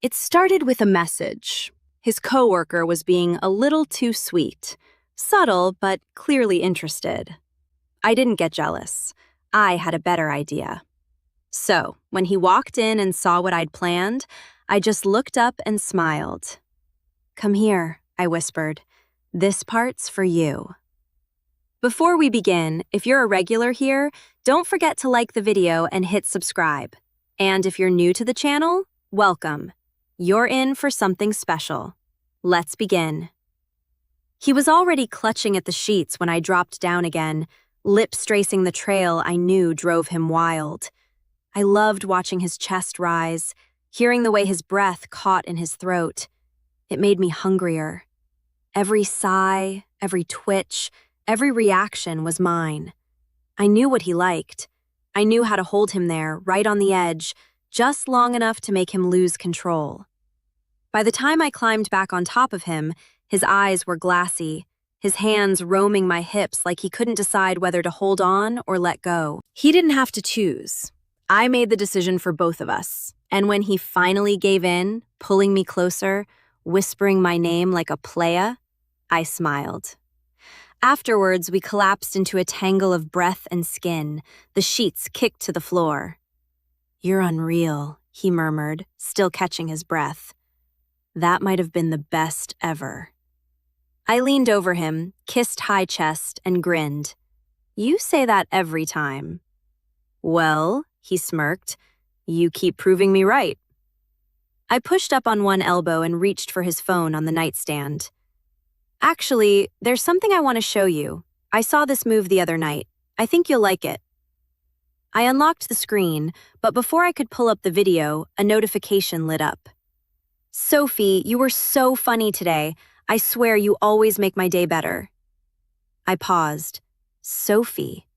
It started with a message. His coworker was being a little too sweet, subtle but clearly interested. I didn't get jealous. I had a better idea. So, when he walked in and saw what I'd planned, I just looked up and smiled. "Come here," I whispered. "This part's for you." Before we begin, if you're a regular here, don't forget to like the video and hit subscribe. And if you're new to the channel, welcome. You're in for something special. Let's begin. He was already clutching at the sheets when I dropped down again, lips tracing the trail I knew drove him wild. I loved watching his chest rise, hearing the way his breath caught in his throat. It made me hungrier. Every sigh, every twitch, every reaction was mine. I knew what he liked. I knew how to hold him there, right on the edge, just long enough to make him lose control. By the time I climbed back on top of him, his eyes were glassy, his hands roaming my hips like he couldn't decide whether to hold on or let go. He didn't have to choose. I made the decision for both of us. And when he finally gave in, pulling me closer, whispering my name like a playa, I smiled. Afterwards, we collapsed into a tangle of breath and skin, the sheets kicked to the floor. "You're unreal," he murmured, still catching his breath. That might have been the best ever. I leaned over him, kissed high chest, and grinned. "You say that every time." "Well," he smirked, "you keep proving me right." I pushed up on one elbow and reached for his phone on the nightstand. "Actually, there's something I want to show you. I saw this move the other night. I think you'll like it." I unlocked the screen, but before I could pull up the video, a notification lit up. "Sophie, you were so funny today. I swear you always make my day better." I paused. Sophie.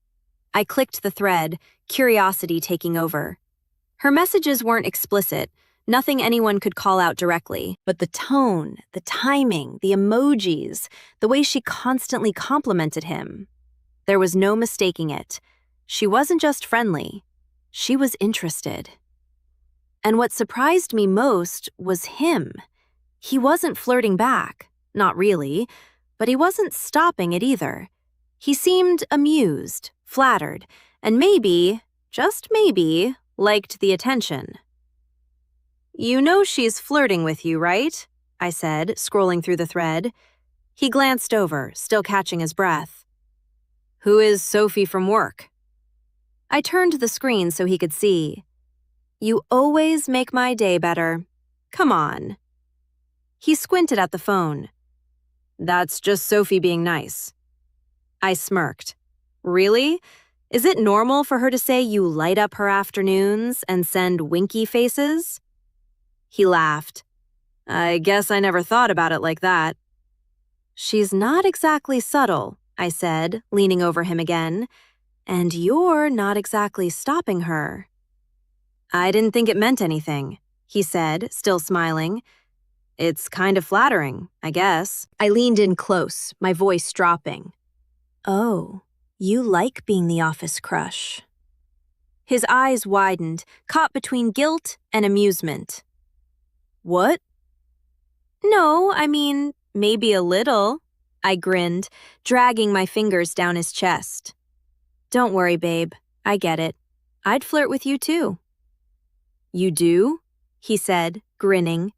I clicked the thread, curiosity taking over. Her messages weren't explicit, nothing anyone could call out directly, but the tone, the timing, the emojis, the way she constantly complimented him. There was no mistaking it. She wasn't just friendly. She was interested. And what surprised me most was him. He wasn't flirting back, not really, but he wasn't stopping it either. He seemed amused, flattered, and maybe, just maybe, liked the attention. "You know she's flirting with you, right?" I said, scrolling through the thread. He glanced over, still catching his breath. "Who is Sophie from work?" I turned the screen so he could see. "You always make my day better. Come on." He squinted at the phone. "That's just Sophie being nice." I smirked. "Really? Is it normal for her to say you light up her afternoons and send winky faces?" He laughed. "I guess I never thought about it like that." "She's not exactly subtle," I said, leaning over him again. "And you're not exactly stopping her." "I didn't think it meant anything," he said, still smiling. "It's kind of flattering, I guess." I leaned in close, my voice dropping. "Oh, you like being the office crush." His eyes widened, caught between guilt and amusement. "What?" "No, I mean, maybe a little," I grinned, dragging my fingers down his chest. "Don't worry, babe. I get it. I'd flirt with you too." "You do?" he said, grinning.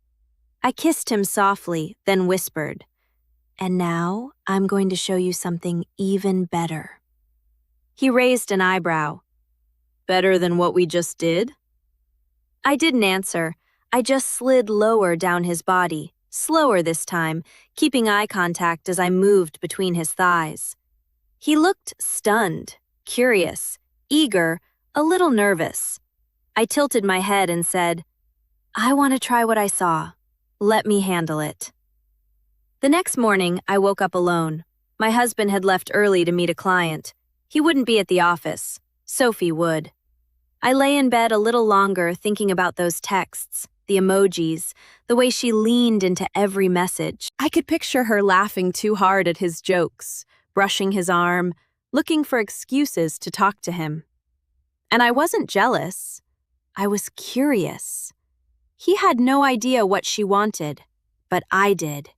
I kissed him softly, then whispered, "And now I'm going to show you something even better." He raised an eyebrow. "Better than what we just did?" I didn't answer. I just slid lower down his body, slower this time, keeping eye contact as I moved between his thighs. He looked stunned, curious, eager, a little nervous. I tilted my head and said, "I want to try what I saw. Let me handle it." The next morning, I woke up alone. My husband had left early to meet a client. He wouldn't be at the office. Sophie would. I lay in bed a little longer thinking about those texts, the emojis, the way she leaned into every message. I could picture her laughing too hard at his jokes, brushing his arm, looking for excuses to talk to him. And I wasn't jealous. I was curious. He had no idea what she wanted, but I did.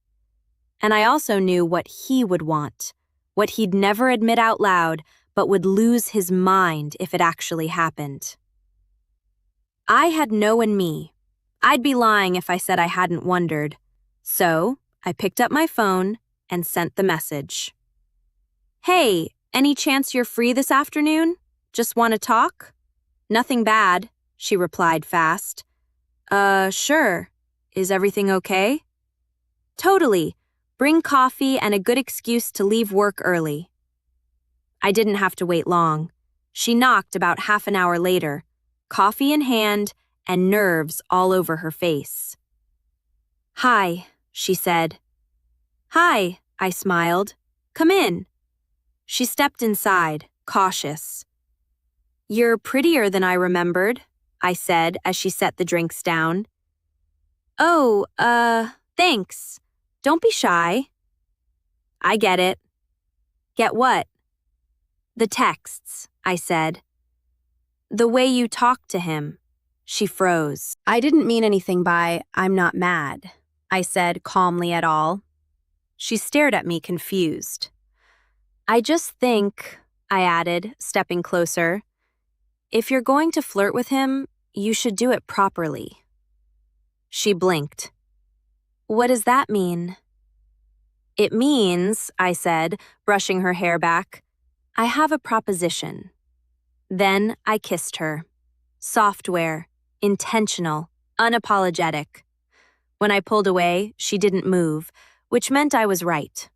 And I also knew what he would want, what he'd never admit out loud, but would lose his mind if it actually happened. I had no in me. I'd be lying if I said I hadn't wondered. So, I picked up my phone and sent the message. Hey, any chance you're free this afternoon? Just want to talk? Nothing bad, she replied fast. Sure. Is everything okay? Totally. Bring coffee and a good excuse to leave work early. I didn't have to wait long. She knocked about half an hour later, coffee in hand and nerves all over her face. Hi, she said. Hi, I smiled. Come in. She stepped inside, cautious. You're prettier than I remembered, I said as she set the drinks down. Oh, thanks. Don't be shy. I get it. Get what? The texts, I said. The way you talked to him. She froze. I didn't mean anything by, I'm not mad, I said calmly at all. She stared at me confused. I just think, I added, stepping closer, if you're going to flirt with him, you should do it properly. She blinked. What does that mean? It means, I said, brushing her hair back, I have a proposition. Then I kissed her. Software, intentional, unapologetic. When I pulled away, she didn't move, which meant I was right.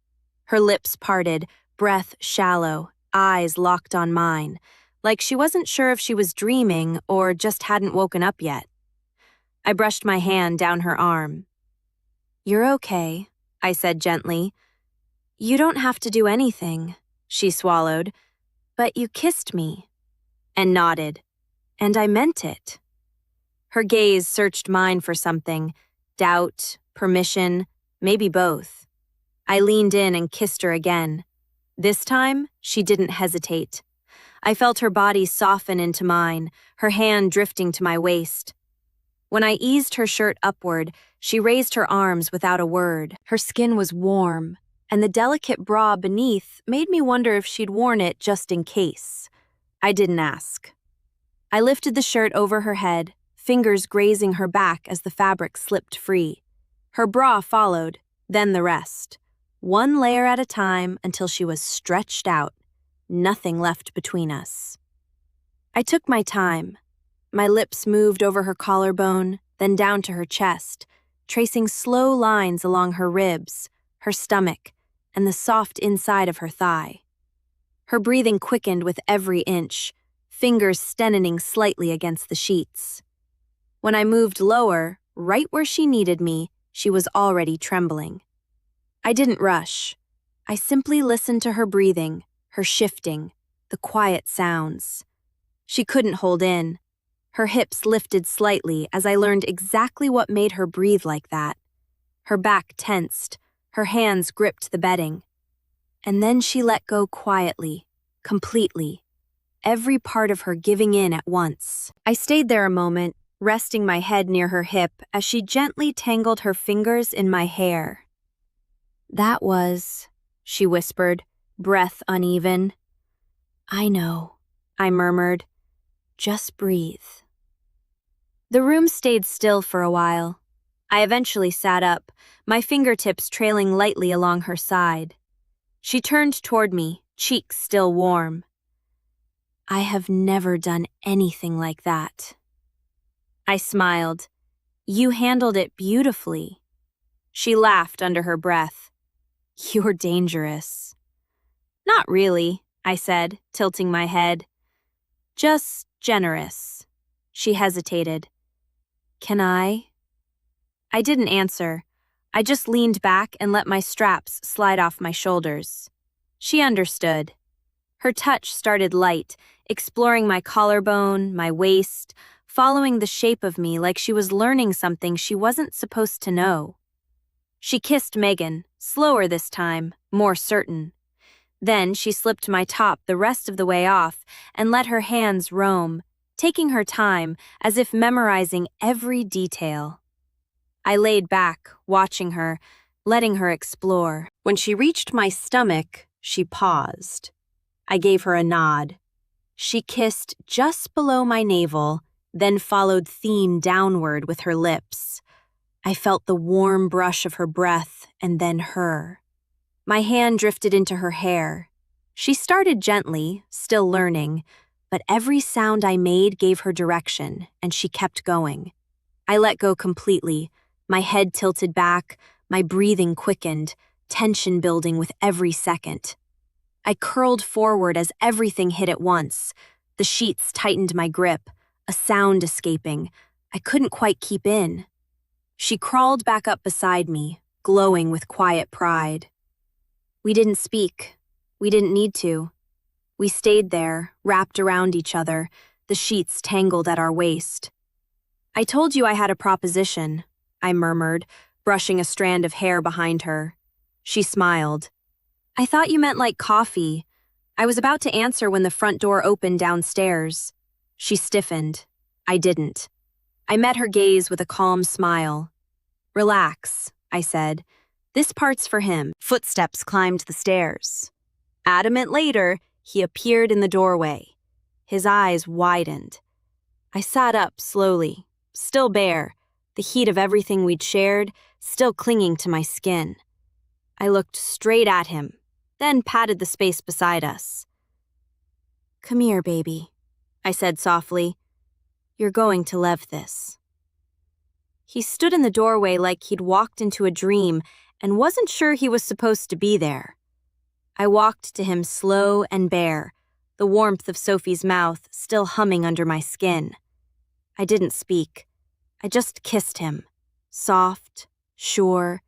Her lips parted, breath shallow, eyes locked on mine, like she wasn't sure if she was dreaming or just hadn't woken up yet. I brushed my hand down her arm. You're okay, I said gently. You don't have to do anything, she swallowed, but you kissed me, and nodded, and I meant it. Her gaze searched mine for something, doubt, permission, maybe both. I leaned in and kissed her again. This time, she didn't hesitate. I felt her body soften into mine, her hand drifting to my waist. When I eased her shirt upward, she raised her arms without a word. Her skin was warm, and the delicate bra beneath made me wonder if she'd worn it just in case. I didn't ask. I lifted the shirt over her head, fingers grazing her back as the fabric slipped free. Her bra followed, then the rest. One layer at a time until she was stretched out, nothing left between us. I took my time. My lips moved over her collarbone, then down to her chest, tracing slow lines along her ribs, her stomach, and the soft inside of her thigh. Her breathing quickened with every inch, fingers stenoning slightly against the sheets. When I moved lower, right where she needed me, she was already trembling. I didn't rush. I simply listened to her breathing, her shifting, the quiet sounds. She couldn't hold in. Her hips lifted slightly as I learned exactly what made her breathe like that. Her back tensed, her hands gripped the bedding. And then she let go quietly, completely, every part of her giving in at once. I stayed there a moment, resting my head near her hip as she gently tangled her fingers in my hair. That was, she whispered, breath uneven. I know, I murmured. Just breathe. The room stayed still for a while. I eventually sat up, my fingertips trailing lightly along her side. She turned toward me, cheeks still warm. I have never done anything like that. I smiled. You handled it beautifully. She laughed under her breath. You're dangerous. Not really, I said, tilting my head. Just generous. She hesitated. Can I? I didn't answer. I just leaned back and let my straps slide off my shoulders. She understood. Her touch started light, exploring my collarbone, my waist, following the shape of me like she was learning something she wasn't supposed to know. She kissed Megan, slower this time, more certain. Then she slipped my top the rest of the way off and let her hands roam, taking her time as if memorizing every detail. I laid back, watching her, letting her explore. When she reached my stomach, she paused. I gave her a nod. She kissed just below my navel, then followed theme downward with her lips. I felt the warm brush of her breath and then her. My hand drifted into her hair. She started gently, still learning, but every sound I made gave her direction, and she kept going. I let go completely, my head tilted back, my breathing quickened, tension building with every second. I curled forward as everything hit at once. The sheets tightened my grip, a sound escaping. I couldn't quite keep in. She crawled back up beside me, glowing with quiet pride. We didn't speak. We didn't need to. We stayed there, wrapped around each other, the sheets tangled at our waist. I told you I had a proposition, I murmured, brushing a strand of hair behind her. She smiled. I thought you meant like coffee. I was about to answer when the front door opened downstairs. She stiffened. I didn't. I met her gaze with a calm smile. Relax, I said. This part's for him. Footsteps climbed the stairs. Adamant later, he appeared in the doorway. His eyes widened. I sat up slowly, still bare, the heat of everything we'd shared still clinging to my skin. I looked straight at him, then patted the space beside us. Come here, baby, I said softly. You're going to love this. He stood in the doorway like he'd walked into a dream and wasn't sure he was supposed to be there. I walked to him slow and bare, the warmth of Sophie's mouth still humming under my skin. I didn't speak. I just kissed him, soft, sure,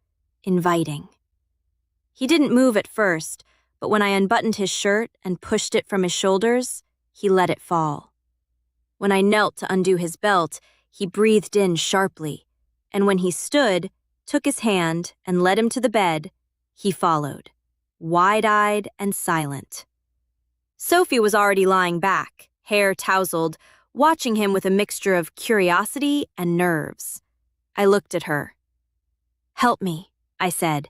inviting. He didn't move at first, but when I unbuttoned his shirt and pushed it from his shoulders, he let it fall. When I knelt to undo his belt, he breathed in sharply, and when he stood, took his hand and led him to the bed, he followed, wide-eyed and silent. Sophie was already lying back, hair tousled, watching him with a mixture of curiosity and nerves. I looked at her. Help me, I said.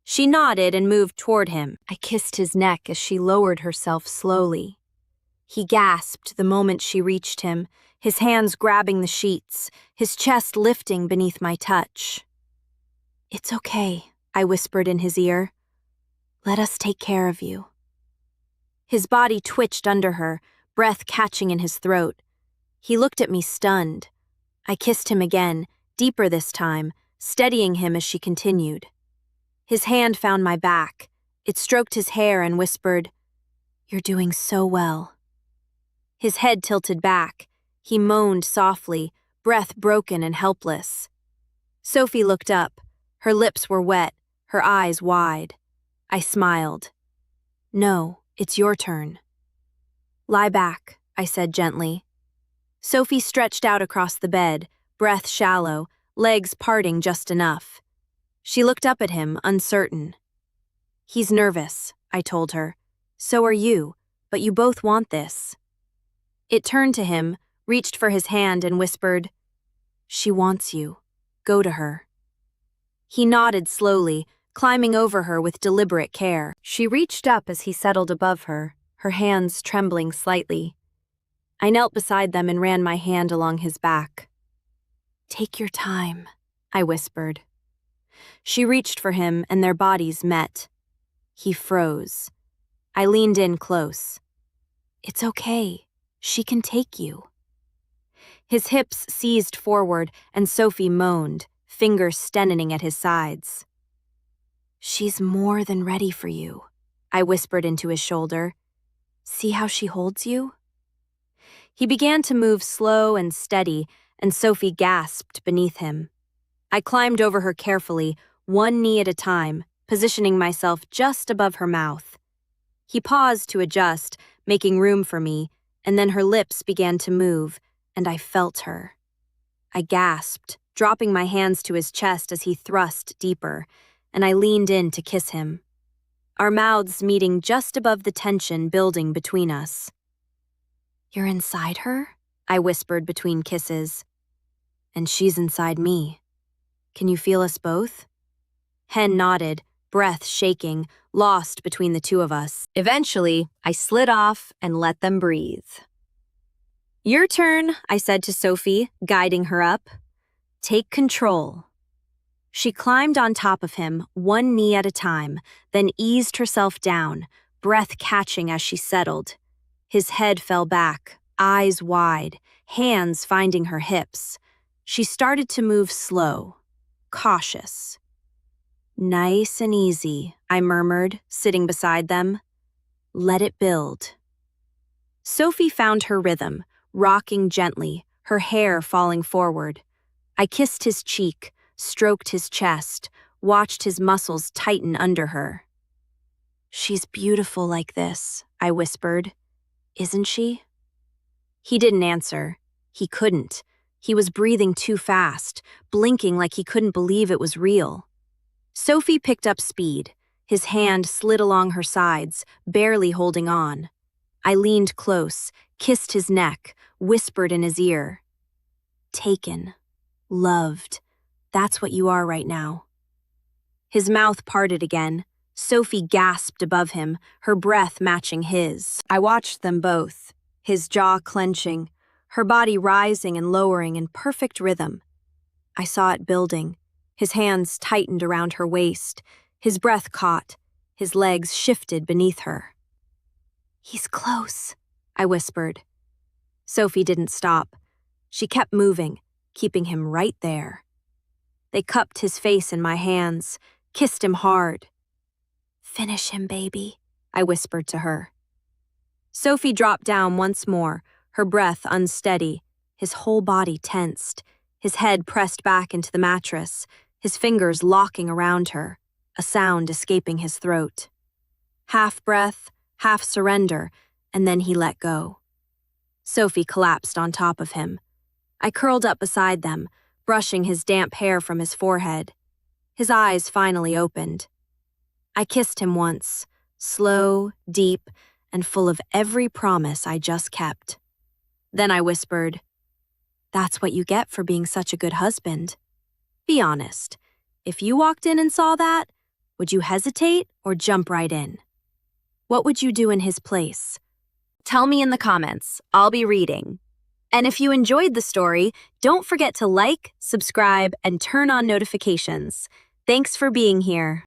She nodded and moved toward him. I kissed his neck as she lowered herself slowly. He gasped the moment she reached him, his hands grabbing the sheets, his chest lifting beneath my touch. It's okay, I whispered in his ear. Let us take care of you. His body twitched under her, breath catching in his throat. He looked at me stunned. I kissed him again, deeper this time, steadying him as she continued. His hand found my back. It stroked his hair and whispered, You're doing so well. His head tilted back. He moaned softly, breath broken and helpless. Sophie looked up. Her lips were wet, her eyes wide. I smiled. No, it's your turn. Lie back, I said gently. Sophie stretched out across the bed, breath shallow, legs parting just enough. She looked up at him, uncertain. He's nervous, I told her. So are you, but you both want this. It turned to him, reached for his hand and whispered, She wants you. Go to her. He nodded slowly, climbing over her with deliberate care. She reached up as he settled above her, her hands trembling slightly. I knelt beside them and ran my hand along his back. Take your time, I whispered. She reached for him and their bodies met. He froze. I leaned in close. It's okay. She can take you. His hips seized forward and Sophie moaned, fingers stenoning at his sides. She's more than ready for you, I whispered into his shoulder. See how she holds you? He began to move slow and steady, and Sophie gasped beneath him. I climbed over her carefully, one knee at a time, positioning myself just above her mouth. He paused to adjust, making room for me, and then her lips began to move, and I felt her. I gasped, dropping my hands to his chest as he thrust deeper, and I leaned in to kiss him. Our mouths meeting just above the tension building between us. You're inside her? I whispered between kisses. And she's inside me. Can you feel us both? Hen nodded, breath shaking, lost between the two of us. Eventually, I slid off and let them breathe. Your turn, I said to Sophie, guiding her up. Take control. She climbed on top of him, one knee at a time, then eased herself down, breath catching as she settled. His head fell back, eyes wide, hands finding her hips. She started to move slow, cautious. Nice and easy, I murmured, sitting beside them. Let it build. Sophie found her rhythm, rocking gently, her hair falling forward. I kissed his cheek, stroked his chest, watched his muscles tighten under her. She's beautiful like this, I whispered. Isn't she? He didn't answer. He couldn't. He was breathing too fast, blinking like he couldn't believe it was real. Sophie picked up speed. His hand slid along her sides, barely holding on. I leaned close, kissed his neck, whispered in his ear. Taken. Loved. That's what you are right now. His mouth parted again. Sophie gasped above him, her breath matching his. I watched them both, his jaw clenching, her body rising and lowering in perfect rhythm. I saw it building. His hands tightened around her waist, his breath caught, his legs shifted beneath her. He's close, I whispered. Sophie didn't stop. She kept moving, keeping him right there. They cupped his face in my hands, kissed him hard. Finish him, baby, I whispered to her. Sophie dropped down once more, her breath unsteady, his whole body tensed, his head pressed back into the mattress, his fingers locking around her, a sound escaping his throat. Half breath, half surrender, and then he let go. Sophie collapsed on top of him. I curled up beside them, brushing his damp hair from his forehead. His eyes finally opened. I kissed him once, slow, deep, and full of every promise I just kept. Then I whispered, "That's what you get for being such a good husband. Be honest, if you walked in and saw that, would you hesitate or jump right in? What would you do in his place? Tell me in the comments. I'll be reading. And if you enjoyed the story, don't forget to like, subscribe, and turn on notifications. Thanks for being here.